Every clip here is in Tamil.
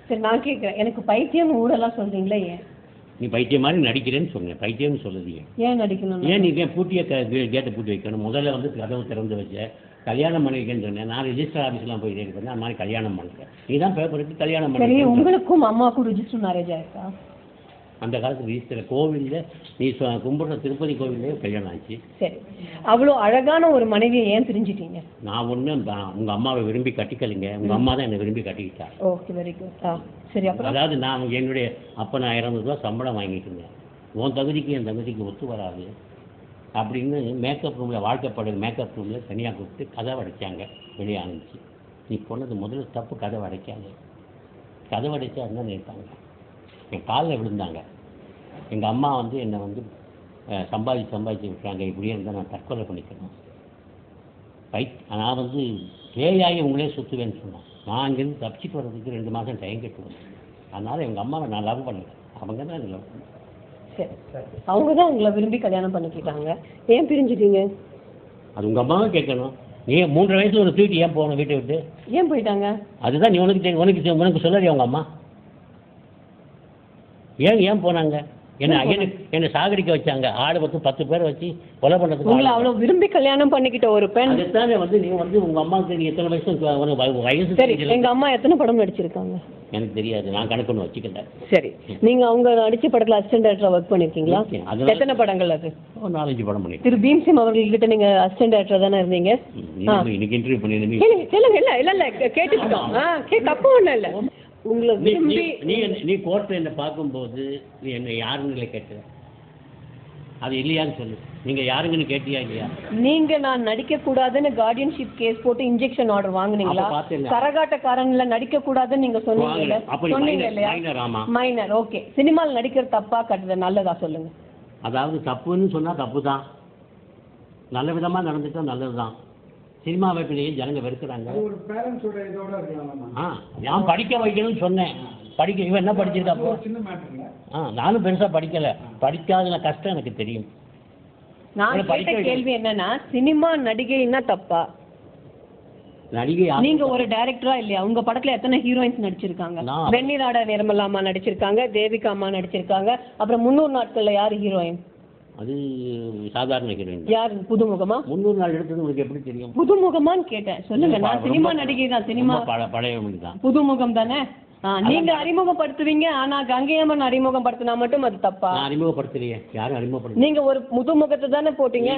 சரி நான் கேட்குறேன், எனக்கு பைத்தியம் ஊரெல்லாம் சொல்கிறீங்களே ஏன்? நீ பைத்தியம் மாதிரி நடிக்கிறேன்னு சொன்னேன், பைத்தியம்னு சொல்லுதீங்க. ஏன் நடிக்கணும்? ஏன் நீ பூட்டிய கேட்டை பூட்டி வைக்கணும்? முதல்ல வந்து கதவு திறந்து வச்ச, கல்யாணம் பண்ணிருக்கேன்னு சொன்னேன். நான் ரிஜிஸ்டர் ஆஃபீஸ்லாம் போய் கேட்குறேன், அந்த மாதிரி கல்யாணம் பண்ணுறேன். நீ தான் பேப்பருக்கு கல்யாணம் சரி, பண்ணி. உங்களுக்கும் அம்மாவுக்கும் ரிஜிஸ்டர் மேரேஜ் ஆயிருக்கா? அந்த காலத்து ரிஜிஸ்டர் கோவிலில் நீ கும்பிட்ற திருப்பதி கோவிலே கல்யாணம் ஆச்சு. சரி, அவ்வளோ அழகான ஒரு மனைவியை ஏன் பிரிஞ்சிட்டீங்க? நான் ஒன்றும் உங்கள் அம்மாவை விரும்பி கட்டிக்கலைங்க, உங்கள் அம்மா தான் என்னை விரும்பி கட்டிக்கிட்டா. Okay, very good. சரி, அப்புறம் அதாவது நான் என்னுடைய அப்போ நான் 200 ரூபா சம்பளம் வாங்கிட்டு இருந்தேன். உன் தகுதிக்கு என் தகுதிக்கு ஒத்து வராது அப்படின்னு மேக்கப் ரூமில், வாழ்க்கைப்பட மேக்கப் ரூமில் தனியாக கூப்பிட்டு கதவை அடைச்சாங்க. வெளியே ஆரம்பிச்சு, நீ போனது முதல்ல தப்பு, கதவை அடைக்காது. கதவை அடைச்சா என்ன நினைப்பாங்க? என் காலில் விழுந்தாங்க. எங்கள் அம்மா வந்து என்னை வந்து சம்பாதிச்சு விட்டுறாங்க, இப்படியே இருந்தால் நான் தற்கொலை பண்ணிக்கணும். நான் வந்து பேயாகி உங்களே சுற்றுவேன்னு சொன்னேன். நான் அங்கேருந்து தப்பிச்சிட்டு வர்றதுக்கு 2 மாதம் டைம் கட்டுவேன். அதனால் எங்கள் அம்மாவை நான் லவ் பண்ணல, அவங்க தான் எனக்கு லவ் பண்ணேன். சரி, அவங்க தான் உங்களை விரும்பி கல்யாணம் பண்ணிக்கிட்டாங்க, ஏன் பிரிஞ்சுட்டீங்க? அது உங்கள் அம்மாவை கேட்கணும். நீ 3 வயசில் ஒரு தூக்கிட்டு ஏன் போகணும் வீட்டை விட்டு? ஏன் போயிட்டாங்க? அதுதான் நீ உனக்கு சொல்லலையா உங்கள் அம்மா? ஏன் போனாங்க? என்னை சாகடிக்க வச்சாங்க. ஆடு 10 பேரை வச்சு கொலை பண்ணுறதுக்கு. உங்களை அவ்வளோ விரும்பி கல்யாணம் பண்ணிக்கிட்ட ஒரு பெண். அதுதானே வந்து நீ வந்து உங்கள் அம்மாவுக்கு நீ எத்தனை வயசு? சரி, எங்கள் அம்மா எத்தனை படம் நடிச்சிருக்காங்க? எனக்கு தெரியாது, நான் கணக்கு ஒன்று வச்சுக்கிட்டேன். சரி, நீங்கள் அவங்க நடித்த படத்தில் அசிஸ்டன்ட் டைரக்டராக ஒர்க் பண்ணியிருக்கீங்களா? எத்தனை படங்கள் அது? ஒரு 4-5 படம் பண்ணி. திரு பீம்சிங் அவர்கள்கிட்ட நீங்கள் அசிஸ்டன்ட் டைரக்டராக தானே இருந்தீங்க? இன்னைக்கு இன்டர்வியூ பண்ணியிருந்தீங்க. சொல்லுங்க. இல்லை கேட்டுக்கிட்டோம். தப்பு ஒன்றும் இல்லை. உங்களை நீ கோர்ட்டில் என்னை பார்க்கும்போது நீ என்னை யாருன்னு கேட்ட, அது இல்லையான்னு சொல்லு. நீங்கள் யாருங்கன்னு கேட்டியா இல்லையா? நீங்கள் நான் நடிக்கக்கூடாதுன்னு கார்டியன்ஷிப் கேஸ் போட்டு இன்ஜெக்ஷன் ஆர்டர் வாங்குனீங்களா? கரகாட்டக்காரன்ல நடிக்கக்கூடாதுன்னு நீங்கள் சொன்னீங்க இல்லையா? மைனர். ஓகே, சினிமாவில் நடிக்கிற தப்பா கட்டுறது நல்லதா சொல்லுங்க. அதாவது தப்புன்னு சொன்னால் தப்பு தான், நல்ல விதமாக நடந்துட்டா நல்லது தான். சினிமா வைப்பிலேயே ஜனங்க வெறுக்கிறாங்க. நான் படிக்க வைக்கணும்னு சொன்னேன். இவன் என்ன படிச்சிருக்கா? நானும் பெருசாக படிக்கலை. படிக்காத கஷ்டம் எனக்கு தெரியும். நான் கேட்ட கேள்வி என்னன்னா, சினிமா நடிகைன்னா தப்பா? நடிகை நீங்க ஒரு டைரக்டரா இல்லையா? உங்க படத்துல எத்தனை ஹீரோயின்ஸ் நடிச்சிருக்காங்க? வெண்ணிராட நிர்மலாமா நடிச்சிருக்காங்க, தேவிகா அம்மா நடிச்சிருக்காங்க. அப்புறம் 300 நாட்கள்ல யாரு ஹீரோயின்? அது சாதாரண ஹீரோயின். யாரு? புதுமுகமா? 300 நாள் எடுத்தது உங்களுக்கு எப்படி தெரியும்? புதுமுகமான்னு கேட்டேன், சொல்லுங்க. நான் சினிமா நடிகை தான். சினிமா பழைய தான். புதுமுகம் தானே? நீங்க அறிமுகப்படுத்துவீங்க, ஆனா கங்கையம்மன் அறிமுகப்படுத்தினா மட்டும் அது தப்பா? அறிமுகப்படுத்தலையே. யாரும் அறிமுகப்படுத்த. நீங்க ஒரு புதுமுகத்தை தானே போட்டீங்க.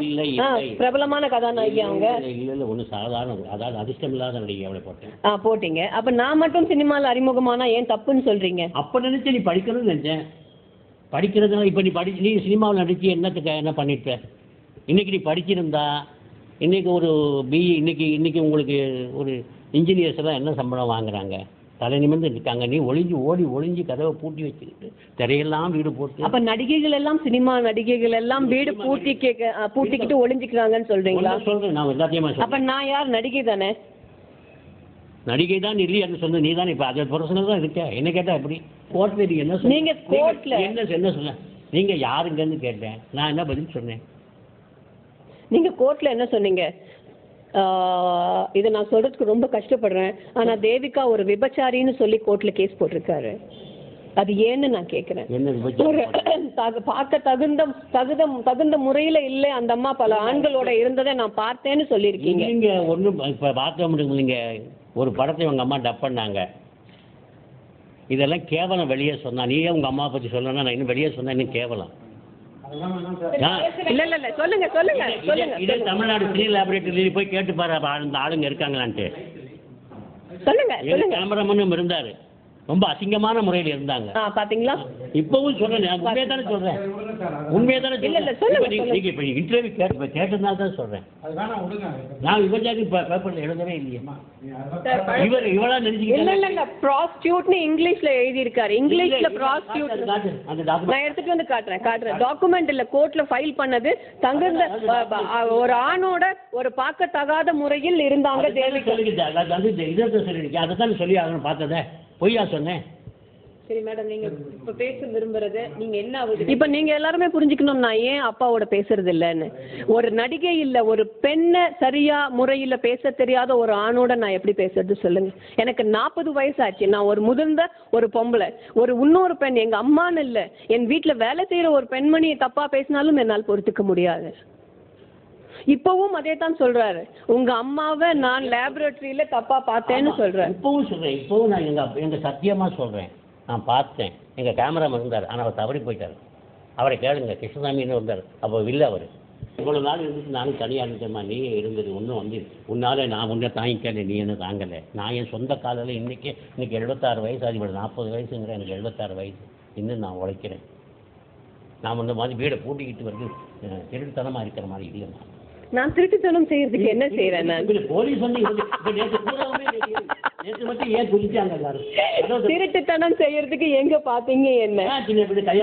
பிரபலமான கதாநாயகி அவங்க. இல்ல ஒண்ணு சாதாரண, அதாவது அதிர்ஷ்டம் இல்லாத நடிகை அவளை போட்டேன். போட்டீங்க. அப்ப நான் மட்டும் சினிமாவில் அறிமுகமானா ஏன் தப்புன்னு சொல்றீங்க? அப்ப நினைச்சு நீ படிக்கணும்னு நினைச்சேன். படிக்கிறதுனால இப்போ நீ சினிமாவில் நடிச்சு என்னத்துக்கு என்ன பண்ணிட்ட? இன்னைக்கு நீ படிச்சிருந்தா இன்னைக்கு ஒரு பிஇ, இன்னைக்கு உங்களுக்கு ஒரு இன்ஜினியர்ஸ் எல்லாம் என்ன சம்பளம் வாங்குறாங்க? தலை நிமிர்ந்து இருக்காங்க. நீ ஒளிஞ்சு கதவை பூட்டி வச்சுக்கிட்டு திரையெல்லாம் வீடு போட்டு. அப்ப நடிகைகள் எல்லாம், சினிமா நடிகைகள் எல்லாம் வீடு பூட்டிக்கிட்டு ஒளிஞ்சுக்கிறாங்கன்னு சொல்றீங்களா? சொல்றேன், நான் எல்லாத்தையுமே. அப்ப நான் யார்? நடிகை தானே? நடிகை தான் இல்லையான்னு சொன்ன நீ தானே. இப்போ அது பர்சனல் தான் இருக்க. என்ன கேட்டா எப்படி? கோர்ட்ல நீ என்ன சொன்ன? நீங்க கோர்ட்ல என்ன சொன்ன? நீங்க யாருங்கன்னு கேட்டேன், நான் என்ன பதில் சொன்னேன்? நீங்க கோர்ட்ல என்ன சொன்னீங்க? இதை நான் சொல்றதுக்கு ரொம்ப கஷ்டப்படுறேன், ஆனா தேவிகா ஒரு விபச்சாரின்னு சொல்லி கோர்ட்ல கேஸ் போட்டிருக்காரு. அது ஏன்னு நான் கேட்கிறேன். பார்க்க தகுந்த முறையில இல்லை அந்த அம்மா, பல ஆண்களோட இருந்ததை நான் பார்த்தேன்னு சொல்லியிருக்கீங்க. நீங்க ஒன்றும் இப்போ பார்க்க முடியும். நீங்க ஒரு படத்தை உங்க அம்மா டப் பண்ணாங்க. இதெல்லாம் கேவலம். வெளியே சொன்னா நீயே உங்க அம்மா பத்தி சொல்லணும்னா, நான் இன்னும் வெளியே சொன்னா இன்னும் கேவலம். இல்ல சொல்லுங்க. இதே தமிழ்நாடு சினி லேபரேட்டரியில போய் கேட்டு பாரு, அந்த ஆளுங்க இருக்காங்களான்ட்டு. சொல்லுங்க. கேமராமேனும் இருந்தாரு, ரொம்ப அசிங்கமான முறையில் இருந்தாங்க. பாத்தீங்களா? இப்பவும் சொல்றேன், உண்மையை தானே சொல்றேன். நீங்க இப்ப இன்டர்வியூ கேட்டதுனால தான் சொல்றேன். நான் விபச்சாரி பேப்பர்ல எழுதவே இல்லையே. இவளா நினைச்சுக்கிட்டு ப்ராஸ்டியூட்னு இங்கிலீஷ்ல எழுதி இருக்காரு. இங்கிலீஷ்ல ப்ராஸ்டியூட் நான் எடுத்துட்டு வந்து காட்டுறேன். டாக்குமெண்ட் இல்ல, கோர்ட்ல ஃபைல் பண்ணது. தகுந்த ஒரு ஆணோட ஒரு பார்க்கத்தகாத முறையில் இருந்தாங்க. தேவை சொல்லிக்கிட்டேன். அதை தான் சொல்லி ஆகணும். பார்த்ததே பொய்யா சொன்னேன்? சரி மேடம், நீங்க இப்ப பேச விரும்புறது நீங்க என்ன ஆகுது? இப்ப நீங்க எல்லாருமே புரிஞ்சுக்கணும் நான் ஏன் அப்பாவோட பேசுறது இல்லைன்னு. ஒரு நடிகை இல்ல, ஒரு பெண்ணை சரியா முறையில பேச தெரியாத ஒரு ஆணோட நான் எப்படி பேசுறது சொல்லுங்க. எனக்கு 40 வயசு ஆச்சு. நான் ஒரு முதிர்ந்த ஒரு பொம்பளை, ஒரு இன்னொரு பெண், எங்க அம்மான்னு இல்ல, என் வீட்டுல வேலை செய்யற ஒரு பெண்மணி தப்பா பேசினாலும் என்னால் பொறுத்துக்க முடியாது. இப்பவும் அதே தான் சொல்றாரு, உங்க அம்மாவை நான் லேபரேட்டரியில தப்பா பார்த்தேன்னு சொல்றேன். இப்பவும் சொல்றேன், இப்பவும் நான் எங்க சத்தியமா சொல்றேன், நான் பார்த்தேன். எங்கள் கேமராமேன் இருந்தார், ஆனால் அவர் தவறி போயிட்டார். அவரை கேளுங்க, கிருஷ்ணசாமின்னு இருந்தார், அப்போ இல்லை அவர். இவ்வளோ நாள் இருந்துட்டு நானும் தனியாக இருந்தேம்மா, நீயே இருந்தது ஒன்றும் வந்து உன்னால் நான் ஒன்றை தாங்கிக்கல, நீ என்ன தாங்கலை. நான் என் சொந்த காலில் இன்னைக்கு 76 வயசு ஆகி, இவ்வளோ 40 வயசுங்கிற எனக்கு 76 வயசு, இன்னும் நான் உழைக்கிறேன். நான் இந்த மாதிரி வீடை பூட்டிக்கிட்டு வந்து திருட்டுத்தனமாக இருக்கிற மாதிரி இல்லைம்மா. நான் திருட்டுத்தனம் செய்யறதுக்கு என்ன செய்யறேன்? நான் போலீஸ் வந்து நேற்று மட்டும் ஏன் சொல்லிட்டாங்க எல்லாரும்? திருட்டுத்தனம் செய்யறதுக்கு எங்க பாத்தீங்க? என்ன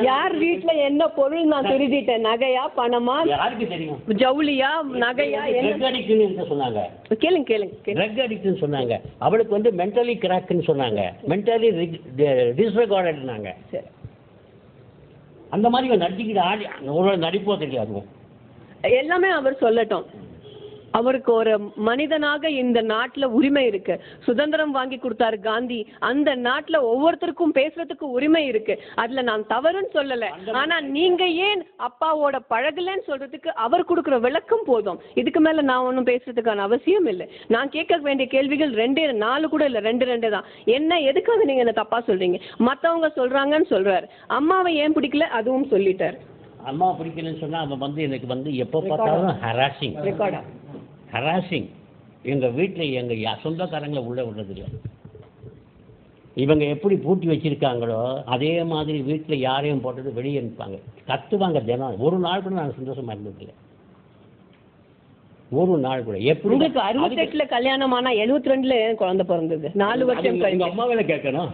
யார் வீட்டுல என்ன பொருள் நான் திருடிட்டேன்? நகையா, பணமா, யாருக்கு தெரியும்? ஜவுளியா, நகையா? ட்ரக் அடிக்ட்னு சொன்னாங்க. கேளுங்க கேளுங்க. ட்ரக் அடிக்ட்னு சொன்னாங்க. அவளுக்கு வந்து மென்டலி கிராக்னு சொன்னாங்க, மென்டலி டிஸ்ரெகார்டட்னாங்க. அந்த மாதிரி நடிச்சுக்கிட்டு ஆடி ஒரு நடிப்போ தெரியாது. எல்லாமே அவர் சொல்லட்டும். அவருக்கு ஒரு மனிதனாக இந்த நாட்டுல உரிமை இருக்கு. சுதந்திரம் வாங்கி கொடுத்தாரு காந்தி. அந்த நாட்டுல ஒவ்வொருத்தருக்கும் பேசுறதுக்கு உரிமை இருக்கு. அதுல நான் தவறுன்னு சொல்லல. ஆனா நீங்க ஏன் அப்பாவோட பழகலன்னு சொல்றதுக்கு அவர் கொடுக்குற விளக்கம் போதும். இதுக்கு மேல நான் ஒன்றும் பேசுறதுக்கான அவசியம் இல்லை. நான் கேட்க வேண்டிய கேள்விகள் 2 4 கூட இல்லை, 2 தான். என்ன, எதுக்காக நீங்க என்ன தப்பா சொல்றீங்க? மத்தவங்க சொல்றாங்கன்னு சொல்றாரு. அம்மாவை ஏன் பிடிக்கல அதுவும் சொல்லிட்டாரு. அம்மா பிடிக்கலன்னு சொன்னா அவன் வந்து எனக்கு வந்து எப்போ பார்த்தாலும் ஹராசிங். எங்கள் வீட்டில் எங்கள் சொந்தக்காரங்களை உள்ளே விடுறதில்லை. இவங்க எப்படி பூட்டி வச்சிருக்காங்களோ அதே மாதிரி வீட்டில் யாரையும் போட்டது வெளியே அனுப்பாங்க, கத்துவாங்க தினம். ஒரு நாள் கூட நான் சந்தோஷமா இருந்ததில்லை, ஒரு நாள் கூட. எப்படி உங்களுக்கு 68ல கல்யாணம் ஆனா 72ல குழந்தை பிறந்தது? 4 வருஷம் உங்க அம்மாவில கேட்கணும்.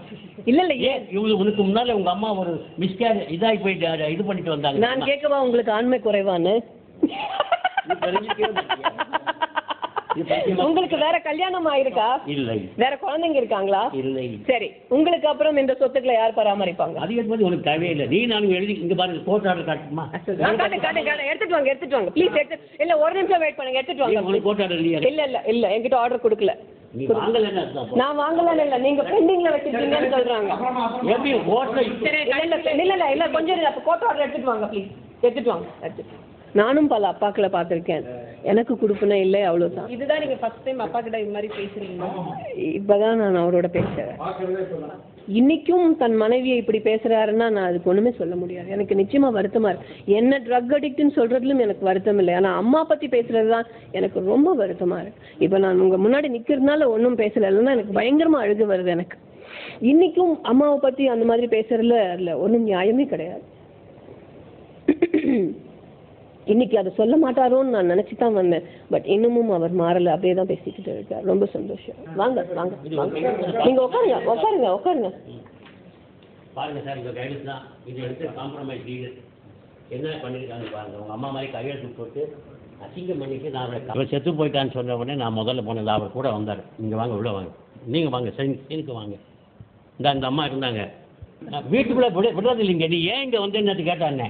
இல்ல இல்ல, ஏன் உனக்கு முன்னால உங்க அம்மா ஒரு மிஸ்கேர் இதாகி போயிட்டு இது பண்ணிட்டு வந்தாங்க. நான் கேட்கவா உங்களுக்கு ஆண்மை குறைவான்னு? உங்களுக்கு வேற கல்யாணம் ஆயிருக்கா? இல்லை. வேற குழந்தைங்க இருக்காங்களா? இல்லை. சரி, உங்களுக்கு அப்புறம் இந்த சொத்துக்களை யார் பராமரிப்பாங்க? அதிக உனக்கு தேவையில்லை. நீ நானும் எழுதி இங்க பாருங்க, கோர்ட் ஆர்டர் காட்டுமா? எடுத்துட்டு வாங்க ப்ளீஸ். இல்ல ஒரு நிமிஷம் வெயிட் பண்ணுங்க, எடுத்துட்டு வாங்க. கோர்ட் ஆர்டர் இல்லையா? இல்ல என்கிட்ட ஆர்டர் கொடுக்கல. நீ வாங்கலன்னு அர்த்தம். நான் வாங்கலன்னு இல்ல, நீங்க பெண்டிங்ல வச்சிருக்கீங்கன்னு சொல்றாங்க. எப்படி கோர்ட்ல? இல்ல கொஞ்சம் கோர்ட் ஆர்டர் எடுத்துட்டு வாங்க ப்ளீஸ், எடுத்துட்டு வாங்க. நானும் பல அப்பாக்களை பார்த்துருக்கேன், எனக்கு கொடுப்புனே இல்லை, அவ்வளோதான். இதுதான் நீங்க ஃபர்ஸ்ட் டைம் அப்பா கிட்ட இது மாதிரி பேசுறீங்க? இப்பதான் நான் அவரோட பேசுறேன். இன்னைக்கும் தன் மனைவியை இப்படி பேசுறாருன்னா நான் அதுக்கு ஒண்ணுமே சொல்ல முடியாது. எனக்கு நிச்சயமா வருத்தமா இருக்கு. என்ன ட்ரக் அடிக்ட்னு சொல்றதுலும் எனக்கு வருத்தம் இல்லை, ஆனா அம்மா பத்தி பேசுறதுதான் எனக்கு ரொம்ப வருத்தமா இருக்கு. இப்ப நான் உங்க முன்னாடி நிக்கிறதுனால ஒன்றும் பேசல, இல்லைன்னா எனக்கு பயங்கரமா அழுகு வருது. எனக்கு இன்னைக்கும் அம்மாவை பத்தி அந்த மாதிரி பேசுறதுல அதுல ஒன்றும் நியாயமே கிடையாது. இன்னைக்கு அதை சொல்ல மாட்டாரோன்னு நான் நினைச்சுதான் வந்தேன். பட் இன்னமும் அவர் மாறல, அப்படியே தான் பேசிக்கிட்டு இருக்கார். ரொம்ப சந்தோஷம். வாங்க வாங்க நீங்க உட்காருங்க. பாருங்க சார், இந்த கைடன்ஸ் தான் இது எடுத்து காம்ப்ரமைஸ் டீல் என்ன பண்ணியிருக்காங்க பாருங்க. உங்க அம்மா மாதிரி கையெழுத்து போட்டு அசிங்கம் பண்ணிட்டு நான் அவர் செத்து போயிட்டான்னு சொன்ன உடனே நான் முதல்ல போனேன். அவர் கூட வந்தார். நீங்க வாங்க, உள்ள வாங்க, நீங்க வாங்க, சைனுக்கு வாங்க. இந்த அம்மா இருந்தாங்க, வீட்டுக்குள்ள விடுறது இல்லைங்க. நீ ஏன் இங்க வந்து என்னது கேட்டானே,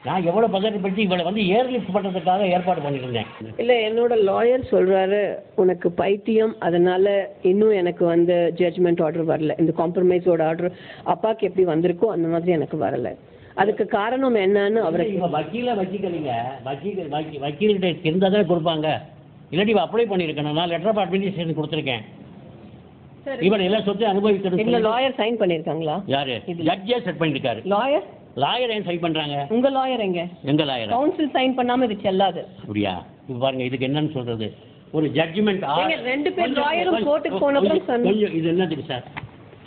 நான் எவ்வளோ பதட்டப்பட்டு இவளை வந்து ஏர்லிஃப்ட் பண்ணுறதுக்காக ஏற்பாடு பண்ணியிருந்தேன். இல்லை, என்னோட லாயர் சொல்கிறாரு உனக்கு பைத்தியம், அதனால் இன்னும் எனக்கு வந்து ஜட்ஜ்மெண்ட் ஆர்டர் வரல. இந்த காம்ப்ரமைஸோட ஆர்டர் அப்பாவுக்கு எப்படி வந்திருக்கோ அந்த மாதிரி எனக்கு வரலை. அதுக்கு காரணம் என்னன்னு அவருக்கு வக்கீலை வச்சுக்கிறீங்க. வக்கீல்கிட்ட இருந்தால் தான் கொடுப்பாங்க, இல்லாட்டி அப்ளை பண்ணியிருக்கேன். நான் லெட்டர் ஆஃப் அட்மினிஸ்ட்ரேஷன் கொடுத்துருக்கேன். இவன் எல்லாம் சொத்து அனுபவிக்கிறது. இல்லை, லாயர் சைன் பண்ணியிருக்காங்களா? யாரு? ஜட்ஜே செட் பண்ணியிருக்காரு. லாயர் ஏன் சைன் பண்றாங்க? உங்க லாயர் எங்க? எங்க லாயர்? கவுன்சில் சைன் பண்ணாம இது செல்லாது. அப்படியா? இப்ப பாருங்க, இதுக்கு என்னன்னு சொல்றது, ஒரு ஜட்ஜ்மெண்ட். நீங்க 2 பேர் லாயரும் கோர்ட்டுக்கு போனப்பறம் கொஞ்சம் இது என்னதுக்கு சார்,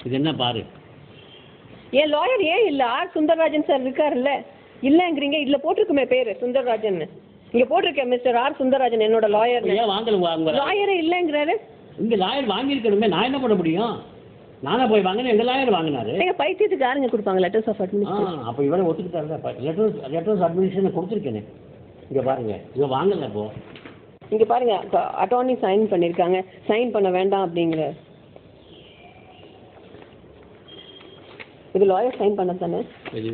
இது என்ன பாரு. ஏன் லாயர் ஏன் இல்ல? ஆர் சுந்தரராஜன் சார் இருக்காருல்ல, இல்லங்கிறீங்க. இதுல போட்டிருக்குமே பேரு சுந்தரராஜன், இங்க போட்டிருக்கேன் மிஸ்டர் ஆர் சுந்தரராஜன் என்னோட லாயர். ஏன் வாங்கல? லாயரே இல்லங்கிறாரு. இங்க லாயர் வாங்கியிருக்கணுமே, நான் என்ன பண்ண முடியும்? நானே போய் வாங்கினேன், எங்க லாயர் வாங்கினாரு. நீங்க பைத்தியத்துக்கு யாருங்க கொடுப்பாங்க லெட்டர்ஸ் ஆஃப் அட்மினிஸ்ட்ரேஷன்? அப்ப இவரை ஒத்துக்கிட்டாரு. Letters administration கொடுத்துருக்கேனே. இங்க பாருங்க, இவ வாங்கல. இப்போ இங்க பாருங்க, அட்டார்னி சைன் பண்ணிருக்காங்க, சைன் பண்ண வேண்டாம் அப்படிங்கிற. இது லாயர் சைன் பண்ண தானே? இது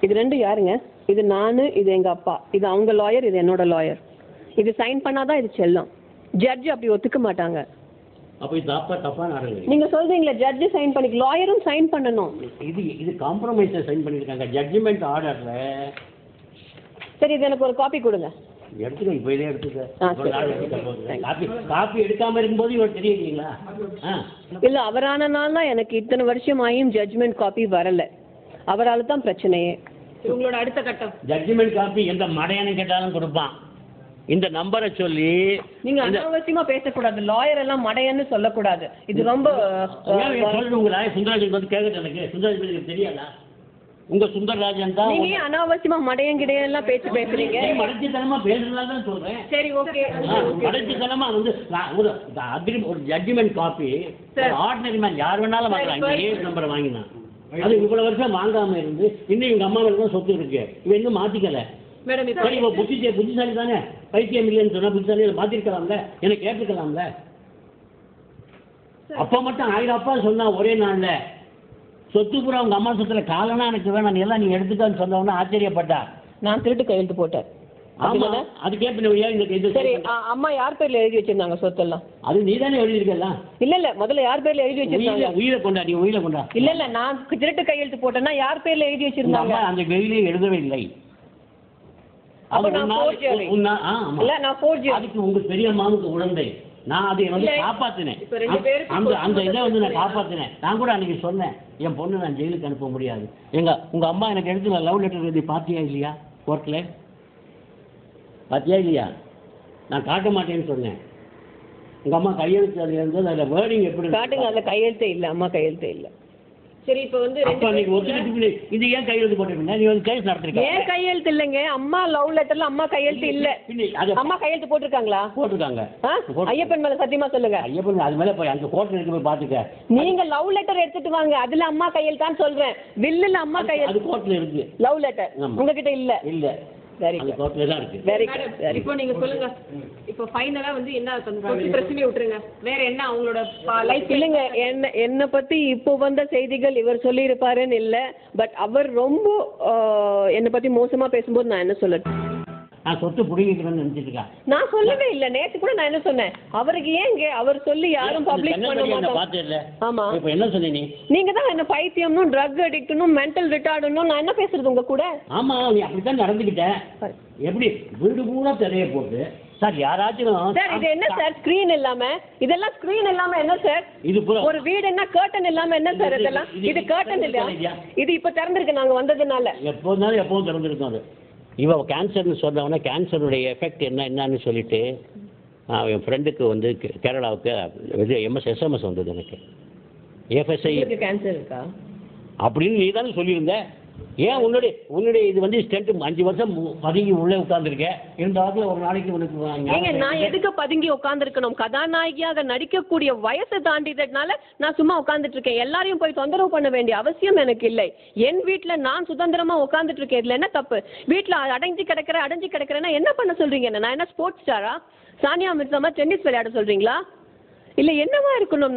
இது ரெண்டு யாருங்க? இது நான், இது எங்க அப்பா, இது அவங்க லாயர், இது என்னோட லாயர். இது சைன் பண்ணாதான் இது செல்லும். ஜட்ஜ் அப்படி ஒத்துக்க மாட்டாங்க. அப்போ இது தப்பா நடக்குது. நீங்க சொல்றீங்களா ஜட்ஜ் சைன் பண்ணிக்க, லாயரும் சைன் பண்ணணும். இது காம்ப்ரமைஸை சைன் பண்ணியிருக்காங்க ஜட்ஜ்மெண்ட் ஆர்டர்ல. சரி, இது எனக்கு ஒரு காப்பி கொடுங்க. எடுத்துக்க, இப்போ இதே எடுத்துக்க. காப்பி எடுக்காம இருக்கும்போது இவர் தெரியலீங்களா? இல்ல, அவரான நாள் தான் எனக்கு இத்தனை வருஷம் ஆகியும் ஜட்ஜ்மெண்ட் காப்பி வரல. அவரால் தான் பிரச்சனையே. உங்களோட அடுத்த கட்டம் ஜட்ஜ்மெண்ட் காப்பி எந்த மடையானு கேட்டாலும் கொடுப்பான். இந்த நம்பரை சொல்லி நீங்க அனாவசியமா பேசக்கூடாது. லாயர் எல்லாம் மடையன்னு சொல்லக்கூடாது. இது ரொம்ப சொல்லுங்க. உங்க லாயர் சுந்தரராஜன் வந்து கேட்கறது எனக்கு. சுந்தரராஜன் தெரியாதா? உங்க சுந்தரராஜன் தான். நீங்க அனாவசியமா மடையங்கிடையெல்லாம் பேசுறீங்க. மடைச்சித்தனமா பேசுறதுதான் சொல்றேன். சரி, ஓகே. மடைச்சித்தனமா வந்து ஒரு ஜட்ஜ்மெண்ட் காப்பி ஆர்டினரி மேன் யார் வேணாலும் வாங்கலாம். இந்த ஏஎஸ் நம்பரை வாங்கினா அது இவ்வளவு வருஷம் வாங்காம இருந்து இன்னும் இவங்க அம்மா தான் சொத்து இருக்கு. இவன் இன்னும் மாத்திக்கல. மேடம் சரி, இப்போ புத்திசாலி தானே, பைத்தியம் இல்லைன்னு சொன்னா புத்திசாலி மாத்திருக்கலாம்ல, என்ன கேட்டுக்கலாம்ல. அப்பா மட்டும் 1000 அப்பா சொன்னா ஒரே நாள்ல சொத்து பூரா அவங்க அம்மா சொத்துல காலனா எனக்கு வேணாம், நீ எல்லாம் நீ எடுத்துக்கான்னு சொன்னவொன்னு ஆச்சரியப்பட்டா. நான் திருட்டு கையெழுத்து போட்டேன். அது கேட்பேன். சரி, அம்மா யார் பேர்ல எழுதி வச்சிருந்தாங்க சொத்தெல்லாம்? அது நீ தானே எழுதிருக்கலாம். இல்ல, முதல்ல யார் பேர்ல எழுதி வச்சிருந்தாங்க? உயிரை கொண்டா, நீ உயிரை கொண்டா. இல்ல, நான் திருட்டு கையெழுத்து போட்டேன்னா யார் பேர்ல எழுதி வச்சிருந்தாங்க? அந்த வெயிலே எழுதவே இல்லை. அதுக்கு உங்க பெரிய அம்மாவுக்கு உடந்தை. நான் அதை வந்து காப்பாத்தினேன். அந்த இதை வந்து நான் காப்பாத்தினேன். நான் கூட அன்னைக்கு சொன்னேன், என் பொண்ணு நான் ஜெயிலுக்கு அனுப்ப முடியாது. உங்க அம்மா எனக்கு எடுத்து லவ் லெட்டர் எழுதி பாத்தியா இல்லையா? கோர்ட்ல பாத்தியா இல்லையா? நான் காட்ட மாட்டேன்னு சொன்னேன். உங்க அம்மா கையெழுத்து அது இருந்தது. அதுல வேர்டிங் எப்படி காட்டுங்க? அதுல கையெழுத்தே இல்ல, அம்மா கையெழுத்தே இல்ல. சரி, இப்போ வந்து இது ஏன் கையெழுத்து போட்டிருக்கீங்க? நீ வந்து கேஸ் நடத்திருக்கீங்க. ஏன் கையெழுத்து இல்லைங்க? அம்மா லவ் லெட்டர்ல அம்மா கையெழுத்து இல்ல. அம்மா கையெழுத்து போட்டிருக்காங்களா? போட்டிருக்காங்க. ஐயப்பன் மேல சத்தியமா சொல்லுங்க. ஐயப்பன் அது மேல போய் அந்த கோர்ட்ல இருக்கு, போய் பாத்துக்க. நீங்க லவ் லெட்டர் எடுத்துட்டு வாங்க, அதுல அம்மா கையெழுத்தான்னு சொல்றேன். வில்லுல அம்மா கையெழுத்து. அது கோர்ட்ல இருக்கு. லவ் லெட்டர் உங்ககிட்ட இல்ல? இல்ல. Very good. கோர்ட்ல தான் இருக்கு. Very good. இப்போ நீங்க சொல்லுங்க. இப்போ ஃபைனலா வந்து என்ன பிரச்சனையை விட்டுருங்க, வேற என்ன அவங்களோட லைஃப் இல்லைங்க. என்ன பத்தி இப்போ வந்த செய்திகள் இவர் சொல்லி இருப்பாருன்னு இல்ல, பட் அவர் ரொம்ப என்னை பத்தி மோசமா பேசும்போது நான் என்ன சொல்லட்டும்? நான் சொத்து புடிங்கிக்கிறேன்னு நினைச்சிட்டு இருக்கேன். நான் சொல்லவே இல்லை. நேத்து கூட நான் என்ன சொன்னேன், அவருக்கு ஏங்க அவர் சொல்லி யாரும் பப்ளிக் பண்ண மாட்டோம். ஆமா, இப்போ என்ன சொன்னீங்க? நீங்க தான் என்ன பைத்தியம்னும் ட்ரக் அடிக்ட்னும் மென்டல் ரிட்டார்டுன்னு நான் என்ன பேசுறது உங்க கூட? ஆமா, நீ அப்படித்தான் நடந்துக்கிட்டேன். எப்படி வீடு பூரா திரைய போட்டு சார் யாராச்சும் சார் இது என்ன சார் ஸ்கிரீன் இல்லாம? இதெல்லாம் ஸ்கிரீன் இல்லாம என்ன சார்? இது ஒரு வீடு என்ன கர்டன் இல்லாம என்ன சார் இதெல்லாம்? இது கர்டன் இல்லையா? இது இப்ப திறந்திருக்கு நாங்க வந்ததுனால. எப்பவும் திறந்திருக்கும். அது இவ கேன்சர்னு சொன்னவொடனே கேன்சருடைய எஃபெக்ட் என்னன்னு சொல்லிட்டு என் ஃப்ரெண்டுக்கு வந்து கேரளாவுக்கு இது எஸ்எம்எஸ் வந்தது. எனக்கு எஃப்எஸ்ஐ கேன்சர் இருக்கா அப்படின்னு நீ தானே சொல்லியிருந்த. ஏன் உன்னுடைய இது வந்து ஸ்டென்ட் 5 வருஷம் பதுங்கி உள்ளே உட்காந்துருக்கேன். இருந்தாலும் ஒரு நாளைக்கு உனக்கு நான் எதுக்கு பதுங்கி உட்காந்துருக்கணும்? கதாநாயகியாக நடிக்கக்கூடிய வயசு தாண்டிட்டதுனால நான் சும்மா உட்காந்துட்டு இருக்கேன். எல்லாரையும் போய் தொந்தரவு பண்ண வேண்டிய அவசியம் எனக்கு இல்லை. என் வீட்டுல நான் சுதந்திரமா உட்காந்துட்டு இருக்கேன். இதுல என்ன தப்பு? வீட்டுல அடைஞ்சு கிடக்கிறேன்னா என்ன பண்ண சொல்றீங்க? நான் என்ன ஸ்போர்ட்ஸ் ஸ்டாரா? சானியா மிர்சாமா டென்னிஸ் விளையாட சொல்றீங்களா? இல்ல என்னவா இருக்கணும்?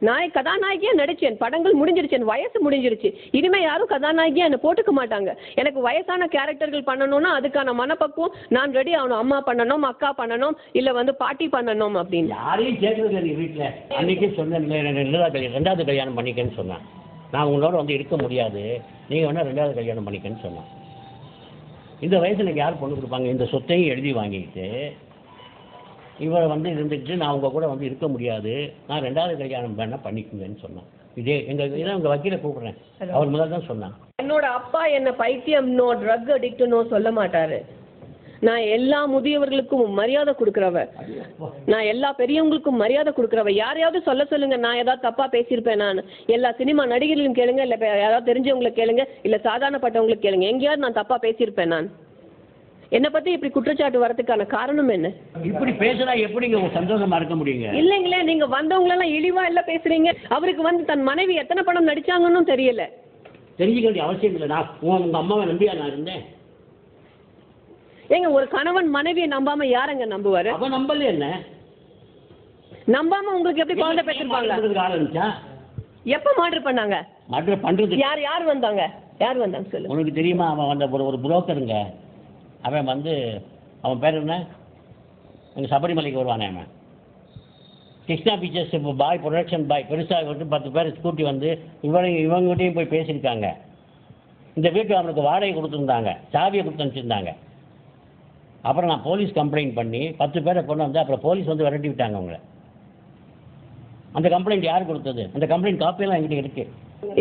நான் கதாநாயகியா நடிச்சேன், படங்கள் முடிஞ்சிருச்சு, வயசு முடிஞ்சிருச்சு. இனிமே யாரும் கதாநாயகியா என்ன போட்டுக்க மாட்டாங்க. எனக்கு வயசான கேரக்டர்கள் பண்ணணும்னா அதுக்கான மனப்பக்குவம் நான் ரெடி ஆகணும். அம்மா பண்ணணும், அக்கா பண்ணணும், இல்ல வந்து பாட்டி பண்ணணும் அப்படின்னு யாரையும் கேட்கறது நீ வீட்டுல. அன்னைக்கே சொன்னேன், 2வது கல்யாணம் பண்ணிக்கன்னு சொன்னேன். நான் உங்களோட வந்து இருக்க முடியாது, நீங்க வேணா 2வது கல்யாணம் பண்ணிக்கன்னு சொன்னேன். இந்த வயசுல எனக்கு யார் பொண்ணு கொடுப்பாங்க? இந்த சொத்தையும் எழுதி வாங்கிக்கிட்டு இவரை வந்து இருந்துக்கிட்டு நான் உங்க கூட வந்து இருக்க முடியாது, நான் 2வது கல்யாணம் வேணா பண்ணிக்குங்கன்னு சொன்னேன். இதான் உங்க வக்கீல கூப்பிடுறேன். அவர் முதல்ல தான் சொன்னான். என்னோட அப்பா என்ன பைத்தியம்னோ ட்ரக் அடிக்ட்னோ சொல்ல மாட்டாரு. நான் எல்லா முதியவர்களுக்கும் மரியாதை கொடுக்குறவ, நான் எல்லா பெரியவங்களுக்கும் மரியாதை கொடுக்குறவ. யாரையாவது சொல்லுங்க நான் ஏதாவது தப்பா பேசியிருப்பேன். நான் எல்லா சினிமா நடிகர்களும் கேளுங்க, இல்ல யாராவது தெரிஞ்சவங்களை கேளுங்க, இல்ல சாதாரணப்பட்டவங்களுக்கு கேளுங்க, எங்கேயாவது நான் தப்பா பேசியிருப்பேன். நான் என்ன பத்தி இப்படி குற்றச்சாட்டு வரதுக்கான காரணம் என்ன? இப்படி பேசுறா எப்படிங்க சந்தோஷமா இருக்க முடியுங்க? இல்லைங்களே, நீங்க வந்தவங்களெல்லாம் இழிவா இல்ல பேசுறீங்க. அவருக்கு வந்து தன் மனைவி எத்தனை படம் நடிச்சாங்கன்னு தெரியல. தெரிஞ்சுக்க வேண்டிய அவசியம் இல்லை. நான் உங்க அம்மாவை நம்பியா நான் இருந்தேன்? ஏங்க, ஒரு கணவன் மனைவியை நம்பாம யாருங்க நம்புவாரு? அவ நம்பல என்ன? நம்பாம உங்களுக்கு எப்படி குழந்தை பெற்றிருப்பாங்க? எப்ப மர்டர் பண்ணாங்க? மர்டர் பண்றது யார் வந்தாங்க சொல்லு. உனக்கு தெரியுமா? அவன் வந்த ஒரு புரோக்கருங்க. அவன் வந்து அவன் பேர் என்ன, எங்கள் சபரிமலைக்கு வருவானே அவன், கிருஷ்ணா பிக்சர்ஸ் பாய், ப்ரொடக்ஷன் பாய், பெருசாக வந்து 10 பேர் ஸ்கூட்டி வந்து இவங்ககிட்டையும் போய் பேசியிருக்காங்க. இந்த வீட்டு அவனுக்கு வாடகை கொடுத்துருந்தாங்க, சாவியை கொடுத்து அனுப்பிச்சிருந்தாங்க. அப்புறம் நான் போலீஸ் கம்ப்ளைண்ட் பண்ணி 10 பேரை கொண்டு வந்து அப்புறம் போலீஸ் வந்து விரட்டி விட்டாங்க அவங்கள. அந்த கம்ப்ளைண்ட் யார் கொடுத்தது? அந்த கம்ப்ளைண்ட் காப்பியெல்லாம் என்கிட்ட இருக்கு.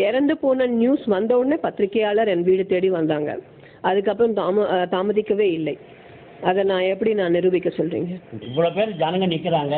இறந்து போன நியூஸ் வந்த உடனே பத்திரிகையாளர் என் வீடு தேடி வந்தாங்க. அதுக்கப்புறம் தாமதிக்கவே இல்லை. அதை எப்படி நான் நிரூபிக்க சொல்றீங்க? இவ்வளோ பேர் ஜனங்க நிற்கிறாங்க,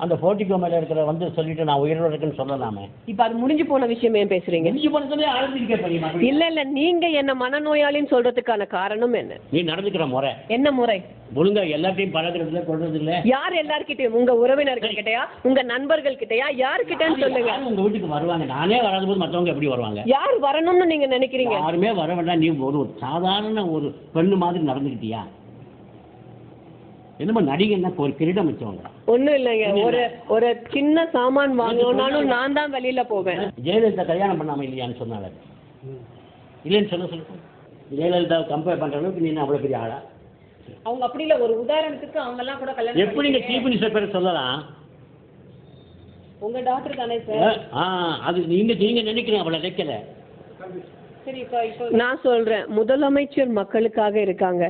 அந்த போர்ட்டிகோ மேலே இருக்கிற வந்து சொல்லிட்டு நான் உயிரோடு இருக்குன்னு சொல்லலாமே. இப்போ அது முடிஞ்சு போன விஷயம் ஏன் பேசுறீங்க? முடிஞ்சு போனதே ஆரம்பிக்க. இல்ல நீங்க என்ன மனநோயாளின்னு சொல்றதுக்கான காரணம் என்ன? நீ நடந்துக்கிற முறை என்ன முறை? ஒழுங்கா எல்லாத்தையும் பழகிறதுல கொள்றது இல்ல. யார் எல்லார்கிட்டயும்? உங்க உறவினர்கள் கிட்டயா, உங்க நண்பர்கள் கிட்டயா, யாருக்கிட்டன்னு சொல்லுங்க. உங்க வீட்டுக்கு வருவாங்க, நானே வராத போது மற்றவங்க எப்படி வருவாங்க? யார் வரணும்னு நீங்க நினைக்கிறீங்க? யாருமே வர வேண்டாம். நீ ஒரு சாதாரண ஒரு பெண்ணு மாதிரி நடந்துக்கிட்டியா? என்னமா நடிகை ஒரு கிரீடம் வச்சவங்க? ஒன்றும் இல்லைங்க. ஒரு சின்ன சாமான் வாங்கணும்னாலும் நான் தான் வெளியில போவேன். ஜெயலலிதா கல்யாணம் பண்ணாம இல்லையான்னு சொன்னாங்க. இல்லைன்னு சொல்ல ஜெயலலிதா கம்பேர் பண்ற அளவுக்கு நீ அவ்வளவு பெரிய ஆளா? அவங்க அப்படி இல்ல. ஒரு உதாரணத்துக்கு அவங்க எல்லாம் கூட கல்யாணம் எப்படிங்க சீஃப் மினிஸ்டர் பேரை சொல்லலாம்? உங்க டாக்டர் தானே சார்? அது நீங்க நினைக்கிறீங்க அவ்வளவு வைக்கல. நான் சொல்றேன், முதலமைச்சர் மக்களுக்காக இருக்காங்க.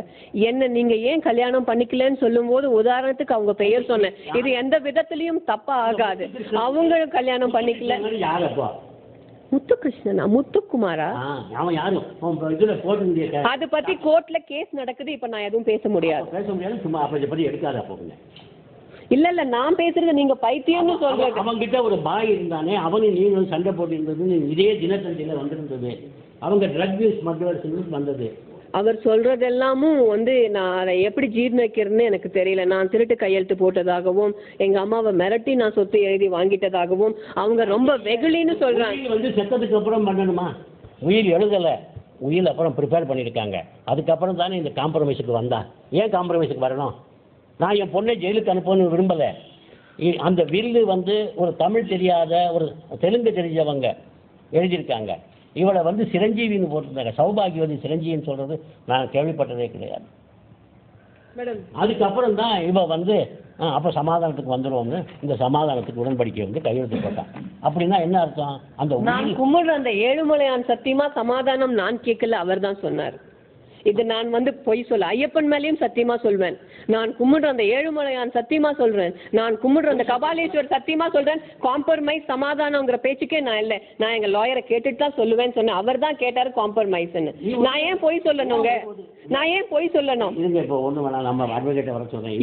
என்ன நீங்க ஏன் கல்யாணம் பண்ணிக்கலன்னு சொல்லும் போது உதாரணத்துக்கு அவங்க பெயர் சொன்னேன். இது எந்த விதத்திலையும் தப்பா ஆகாது. அவங்க கல்யாணம் பண்ணிக்கல. முத்துகிருஷ்ணனா, முத்துக்குமாரா? அது பத்தி கோர்ட்ல கேஸ் நடக்குது. இப்ப நான் எதுவும் பேச முடியாது. சும்மா பத்தி எடுக்காத போகுங்க. இல்ல நான் பேசுறது நீங்க பைத்தியம்னு சொல்றது. அவங்கிட்ட ஒரு பாய் இருந்தானே, அவனு நீங்களும் சண்டை போட்டு இருந்தது இதே தினத்தந்தியில வந்திருந்தது. அவங்க ட்ரக் யூஸ் மர்டர்ஸ் வந்தது. அவர் சொல்றதெல்லாமும் நான் அதை எப்படி ஜீர்ணிக்கிறேன்னு எனக்கு தெரியல. நான் திருட்டு கையெழுத்து போட்டதாகவும் எங்க அம்மாவை மிரட்டி நான் சொத்து எழுதி வாங்கிட்டதாகவும் அவங்க ரொம்ப வெகுளின்னு சொல்றாங்க. செத்ததுக்கு அப்புறம் பண்ணணுமா? உயிர் எழுதலை, உயிர் அப்புறம் ப்ரிப்பேர் பண்ணியிருக்காங்க. அதுக்கப்புறம் தானே இந்த காம்ப்ரமைஸுக்கு வந்தா. ஏன் காம்ப்ரமைஸுக்கு வரணும்? நான் என் பொண்ணை ஜெயிலுக்கு அனுப்பணும்னு விரும்பலை. அந்த வில்லு ஒரு தமிழ் தெரியாத ஒரு தெலுங்கு தெரிஞ்சவங்க எழுதியிருக்காங்க. இவளை சிரஞ்சீவின்னு போட்டிருந்தாங்க. சௌபாகியவதி சிரஞ்சீவின்னு சொல்றது நான் கேள்விப்பட்டதே கிடையாது. அதுக்கப்புறம் தான் இவ அப்போ சமாதானத்துக்கு வந்துடுவோம்னு இந்த சமாதானத்துக்கு உடன்படிக்கை கையெழுத்து போட்டான். அப்படின்னா என்ன அர்த்தம்? நான் கும்பிடுற அந்த ஏழுமலையான் சத்தியமா சமாதானம் நான் கேட்கல, அவர் தான் சொன்னார். இது நான் பொய் சொல்ல, ஐயப்பன் மேலேயும் சத்தியமா சொல்வேன். நான் கும்பிடுற அந்த ஏழுமலையான் சத்தியமா சொல்றேன். நான் கும்பிடுற அந்த கபாலீஸ்வர் சத்தியமா சொல்றேன். காம்ப்ரமைஸ் சமாதானம்ங்கிற பேச்சுக்கே நான் இல்லை. நான் எங்க லாயரை கேட்டுட்டு தான் சொல்லுவேன்னு சொன்னேன். அவர் தான் கேட்டாரு காம்ப்ரமைஸ்ன்னு. நான் ஏன் பொய் சொல்லணுங்க? நான் ஏன் பொய் சொல்லணும்?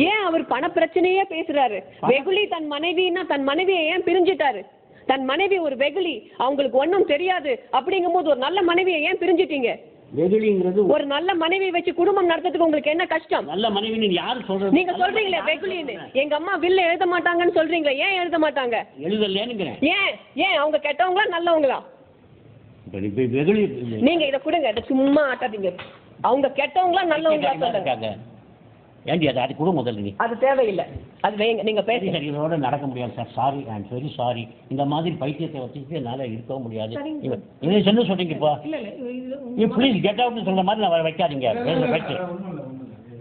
ஏன் அவர் பண பிரச்சனையே பேசுறாரு? வெகுளி தன் மனைவின்னா தன் மனைவியை ஏன் பிரிஞ்சுட்டாரு? தன் மனைவி ஒரு வெகுளி, அவங்களுக்கு ஒன்றும் தெரியாது அப்படிங்கும் போது ஒரு நல்ல மனைவியை ஏன் பிரிஞ்சுட்டீங்க? ஒரு நல்ல மனைவி வச்சு குடும்பம் நடத்துறதுக்கு உங்களுக்கு என்ன கஷ்டம்? நல்ல மனைவி யாரு சொல்றது? நீங்க சொல்றீங்களே வெகுளின்னு. எங்க அம்மா வில்ல எழுத மாட்டாங்கன்னு சொல்றீங்களே, ஏன் எழுத மாட்டாங்க? எழுதலன்னு. ஏன் அவங்க கெட்டவங்களா நல்லவங்களா? நீங்க இத கொடுங்க, சும்மா ஆட்டாதீங்க. அவங்க கெட்டவங்களா நல்லவங்களா சொல்லுங்க. ஏண்டி அது கூட முதல்ல நீ அது தேவையில்லை. அது வைங்க, நீங்க பேசி. சரி, இதோட நடக்க முடியாது sir. Sorry, I am very sorry. இந்த மாதிரி பைத்தியத்தை வச்சுட்டு என்னால் இருக்கவும் முடியாது. இதை என்ன சொல்றீங்க இப்போ? நீ ப்ளீஸ் கெட் அவுட்னு சொல்ற மாதிரி நான் வைக்காதீங்க.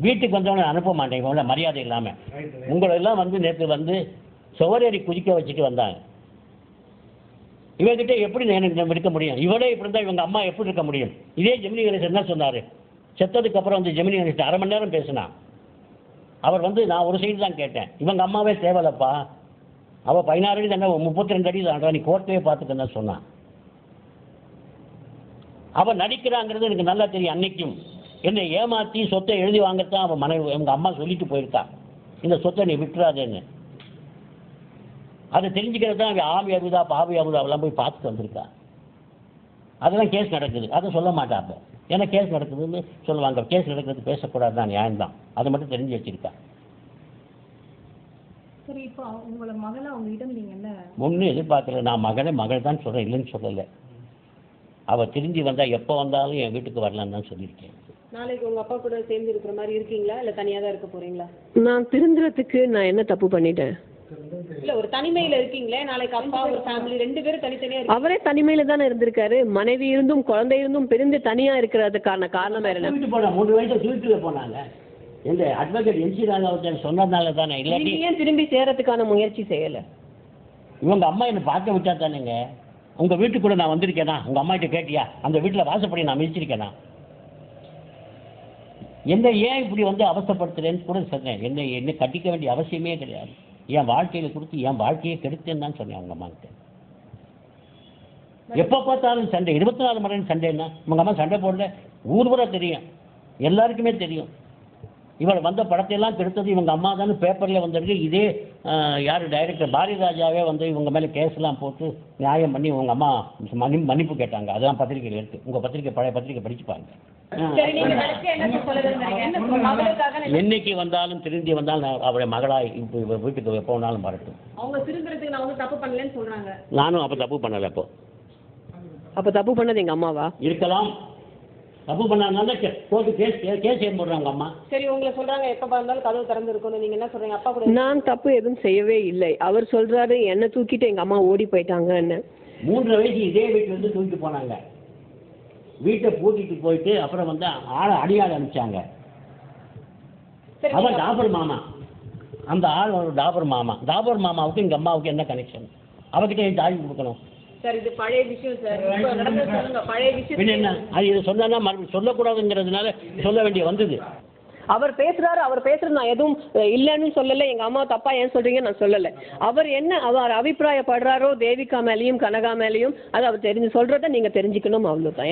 வீட்டுக்கு வந்தவங்க அனுப்ப மாட்டேங்க உள்ள மரியாதை இல்லாமல். உங்களை எல்லாம் நேற்று சுவரேறி குதிக்க வச்சுட்டு வந்தாங்க. இவங்கிட்ட எப்படி எனக்கு இருக்க முடியும்? இவளே இப்படி இருந்தால் இவங்க அம்மா எப்படி இருக்க முடியும்? இதே ஜெமினி கணேசன் என்ன சொன்னார்? செத்ததுக்கு அப்புறம் ஜெமினி கணேசன் 1/2 மணி நேரம் பேசினான். அவர் நான் ஒரு சைடு தான் கேட்டேன். இவங்க அம்மாவே தேவையில்லப்பா, அவள் 16 அடி தானே, 32 அடி தாண்டா, நீ கோர்ட்டையே பார்த்துக்கன்னு சொன்னான். அவள் நடிக்கிறாங்கிறது எனக்கு நல்லா தெரியும். அன்னைக்கும் என்னை ஏமாற்றி சொத்தை எழுதி வாங்கத்தான் அவன் மனைவி எங்க அம்மா சொல்லிட்டு போயிருக்கா, இந்த சொத்தை நீ விட்டுறாதேன்னு. அதை தெரிஞ்சுக்கிறது தான் அவன் ஆவி அபுதா பாவி அபுதா அவெல்லாம் போய் பார்த்துட்டு வந்திருக்கா. அதெல்லாம் கேஸ் நடக்குது, அதை சொல்ல மாட்டாப்ப. ஏன்னா கேஸ் நடக்குதுன்னு சொல்லுவாங்க. கேஸ் நடக்கிறது பேசக்கூடாது தான், நியாயம்தான். அதை மட்டும் தெரிஞ்சு வச்சிருக்கா. சரி, இப்போ உங்களை மகளை அவங்ககிட்ட நீங்க என்ன ஒன்றும் எதிர்பார்க்கல. நான் மகள் தான் சொல்கிறேன், இல்லைன்னு சொல்லலை. அவள் திரும்பி வந்தால் எப்போ வந்தாலும் என் வீட்டுக்கு வரலான்னு தான் சொல்லியிருக்கேன். நாளைக்கு உங்க அப்பா கூட சேர்ந்து இருக்கிற மாதிரி இருக்கீங்களா, இல்லை தனியாக தான் இருக்க போறீங்களா? நான் திருந்துறதுக்கு நான் என்ன தப்பு பண்ணிட்டேன்? இல்ல ஒரு தனிமையில இருக்கீங்களே, நாளைக்கு அப்பா ஒரு ஃபேமிலி 2 பேரும் தனித்தனியா இருக்கீங்க. அவரே தனிமையில தானே இருந்திருக்காரு. மனைவி இருந்தும் குழந்தை இருந்தும் பிரிந்து தனியா இருக்கிறதுக்கான காரணம் வேற என்ன? வீட்டு போனா 3 வயசுல தூக்கிட்டு போனாங்க. இந்த அட்வொகேட் என்சி ராதாவன் சொன்னதுனால தானே. இல்லாட்டி நீங்க ஏன் திரும்பி சேரத்துக்கான முயற்சி செய்யல? இவங்க அம்மா என்னை பார்க்க விட்டா தானேங்க. உங்க வீட்டுக்கு கூட நான் வந்திருக்கேனா? உங்க அம்மா கிட்ட கேட்டியா? அந்த வீட்டில் வாசப்படி நான் மிதிச்சிருக்கேனா? என்ன ஏன் இப்படி வந்து அவசரப்படுத்துறேன்னு கூட சொன்னேன். என்ன கட்டிக்க வேண்டிய அவசியமே கிடையாது. என் வாழ்க்கையில கொடுத்து என் வாழ்க்கையை கெடுத்தேன்னு தான் சொன்னேன் அவங்க அம்மா கிட்ட. எப்போ பார்த்தாலும் சண்டை, 24 மணி நேரம் சண்டைன்னா. உங்க அம்மா சண்டை போடல, ஊர்வரை தெரியும், எல்லாருக்குமே தெரியும். இவள் வந்த படத்தையெல்லாம் கெடுத்தது இவங்க அம்மா தானே பேப்பரில் வந்திருக்கு. இதே யார் டைரக்டர் பாரதிராஜாவே வந்து இவங்க மேலே கேஸ்லாம் போட்டு நியாயம் பண்ணி உங்க அம்மா மன்னிப்பு கேட்டாங்க. அதெல்லாம் பத்திரிகையில் இருக்கு. உங்கள் பத்திரிக்கை பழைய பத்திரிக்கை படிச்சு பாருங்க. சரி, நீங்க கடைசியா என்ன சொல்ல விரும்புறீங்க? என்ன மகளுக்காக என்னைக்கு வந்தாலும் திரும்பி வந்தாலும் நான் அவருடைய மகளாய் இப்போ வீட்டுக்கு எப்போ வேணாலும் வரட்டும். அவங்க திரும்புறதுக்கு நான் வந்து தப்பு பண்ணலன்னு சொல்றாங்க. நானும் அப்போ தப்பு பண்ணலை. அப்ப தப்பு பண்ணது எங்க அம்மாவா இருக்கலாம். தப்பு பண்ணாதனால கோர்ட்டு கேஸ் ஏன் போடுறாங்க அம்மா. சரி, உங்களை சொல்றாங்க எப்ப பார்த்தாலும் கதவு திறந்து இருக்கணும். நீங்க என்ன சொல்றீங்க? அப்பா கூட நான் தப்பு எதுவும் செய்யவே இல்லை. அவர் சொல்றாரு என்ன தூக்கிட்டு எங்க அம்மா ஓடி போயிட்டாங்கன்னு. 3 வயசு இதே வீட்டுல இருந்து தூக்கிட்டு போனாங்க. வீட்டை பூட்டிட்டு போயிட்டு அப்புறம் வந்து ஆளை அடியாள் அனுப்பிச்சாங்க. அவன் டாபர் மாமா. அந்த ஆள் ஒரு டாபர் மாமா. டாபர் மாமாவுக்கு எங்க அம்மாவுக்கு என்ன கனெக்ஷன்? அவகிட்ட ஏன் தாய் கொடுக்கணும்? சார், இது பழைய விஷயம் சார். இப்ப நடந்தது சொல்லுங்க. பழைய விஷயம் என்ன அது இதை சொன்னா மறுபடியும் சொல்லக்கூடாதுங்கிறதுனால சொல்ல வேண்டிய வந்தது. அவர் பேசுறது நான் எதுவும் இல்லைன்னு சொல்லலை. எங்க அம்மா தப்பா ஏன் சொல்றீங்க நான் சொல்லலை. அவர் என்ன அவர் அபிப்பிராயப்படுறாரோ தேவிகா மேலேயும் கனகா மேலேயும் அது அவர் தெரிஞ்சு சொல்றதை நீங்க தெரிஞ்சுக்கணும், அவ்வளவுதான்.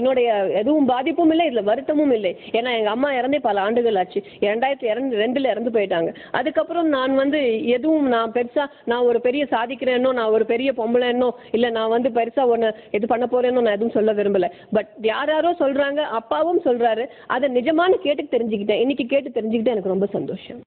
என்னுடைய எதுவும் பாதிப்பும் இல்லை, இதுல வருத்தமும் இல்லை. ஏன்னா எங்க அம்மா இறந்தே பல ஆண்டுகள் ஆச்சு. 2002 இறந்து போயிட்டாங்க. அதுக்கப்புறம் நான் வந்து எதுவும் நான் பெருசா நான் ஒரு பெரிய சாதிக்கிறேனோ, நான் ஒரு பெரிய பொம்பளைன்னோ, இல்ல நான் வந்து பெருசா ஒன்று இது பண்ண போறேன்னோ நான் எதுவும் சொல்ல விரும்பல. பட் யாரோ சொல்றாங்க, அப்பாவும் சொல்றாரு, அதை நிஜமான கேட்டு தெரிஞ்சுக்கிட்டேன். இன்னைக்கு கேட்டு தெரிஞ்சுக்கிட்டேன். எனக்கு ரொம்ப சந்தோஷம்.